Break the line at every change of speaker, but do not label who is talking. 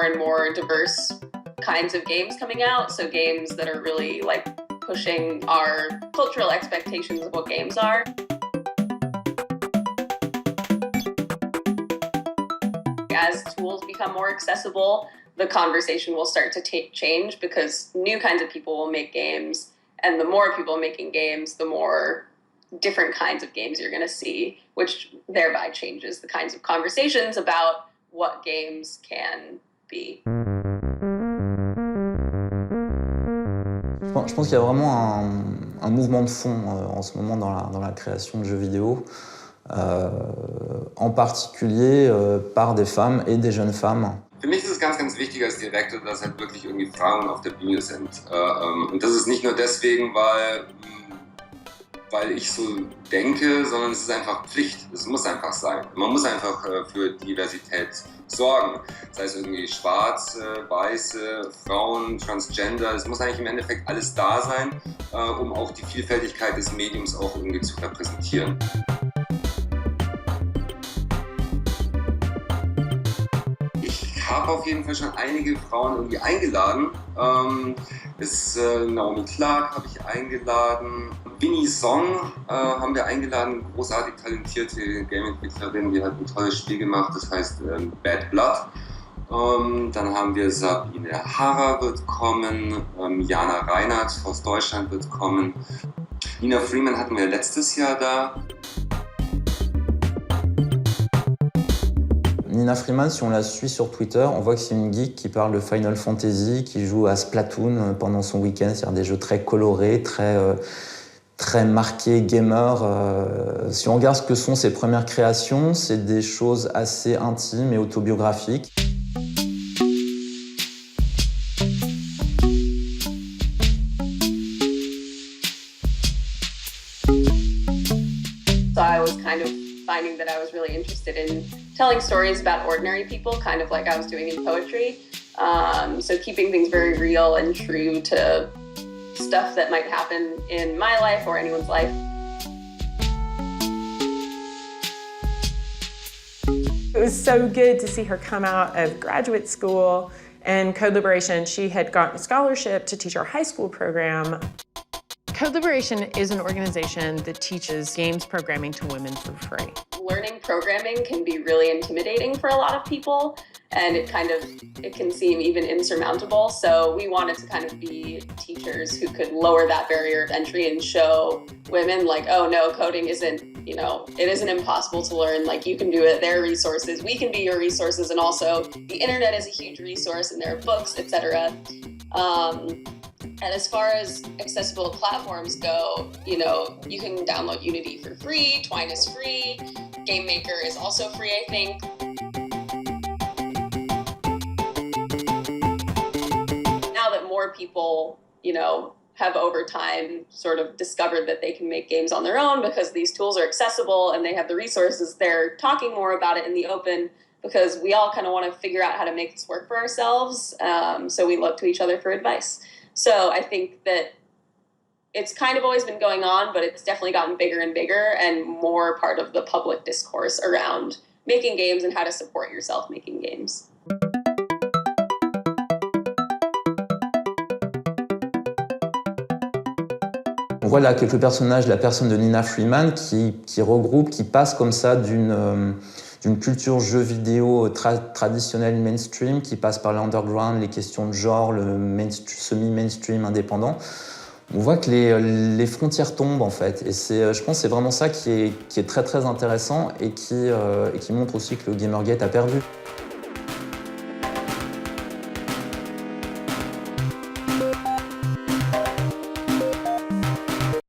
and more diverse kinds of games coming out. So games that are really like pushing our cultural expectations of what games are. As tools become more accessible, the conversation will start to change because new kinds of people will make games, and the more people making games, the more different kinds of games you're going to see, which thereby changes the kinds of conversations about what games can be.
Je pense qu'il y a vraiment un mouvement de fond en ce moment dans la création de jeux vidéo, en particulier par des femmes et des jeunes femmes.
Für mich ist es ganz, ganz wichtig als Direktor, dass halt wirklich irgendwie Frauen auf der Bühne sind. Und das ist nicht nur deswegen, weil ich so denke, sondern es ist einfach Pflicht. Es muss einfach sein. Man muss einfach für Diversität sorgen. Sei es irgendwie Schwarze, Weiße, Frauen, Transgender. Es muss eigentlich im Endeffekt alles da sein, um auch die Vielfältigkeit des Mediums auch irgendwie zu repräsentieren. Ich habe auf jeden Fall schon einige Frauen irgendwie eingeladen. Naomi Clark habe ich eingeladen. Winnie Song haben wir eingeladen, großartig talentierte Game-Entwicklerin, die hat ein tolles Spiel gemacht, das heißt Bad Blood. Dann haben wir Sabine Harrer wird kommen, Jana Reinhardt aus Deutschland wird kommen. Nina Freeman hatten wir letztes Jahr da.
Nina Freeman, si on la suit sur Twitter, on voit que c'est une geek qui parle de Final Fantasy, qui joue à Splatoon pendant son week-end, c'est-à-dire des jeux très colorés, très marqués gamer. Si on regarde ce que sont ses premières créations, c'est des choses assez intimes et autobiographiques.
So I was kind of finding that I was really interested in telling stories about ordinary people, kind of like I was doing in poetry. So keeping things very real and true to stuff that might happen in my life or anyone's life.
It was so good to see her come out of graduate school and Code Liberation. She had gotten a scholarship to teach our high school program. Code Liberation is an organization that teaches games programming to women for free.
Learning programming can be really intimidating for a lot of people, and it can seem even insurmountable. So we wanted to kind of be teachers who could lower that barrier of entry and show women like, oh no, coding isn't, it isn't impossible to learn. Like you can do it, there are resources, we can be your resources, and also the internet is a huge resource and there are books, etc. And as far as accessible platforms go, you can download Unity for free, Twine is free, GameMaker is also free, I think. Now that more people, have over time sort of discovered that they can make games on their own because these tools are accessible and they have the resources, they're talking more about it in the open because we all kind of want to figure out how to make this work for ourselves. So we look to each other for advice. So I think that it's kind of always been going on, but it's definitely gotten bigger and bigger and more part of the public discourse around making games and how to support yourself making games.
On voit là quelques personnages, la personne de Nina Freeman qui regroupe, qui passe comme ça d'une culture jeu vidéo traditionnelle mainstream qui passe par l'underground, les questions de genre, le semi-mainstream indépendant. On voit que les frontières tombent en fait, et je pense que c'est vraiment ça qui est très très intéressant et qui montre aussi que le Gamergate a perdu.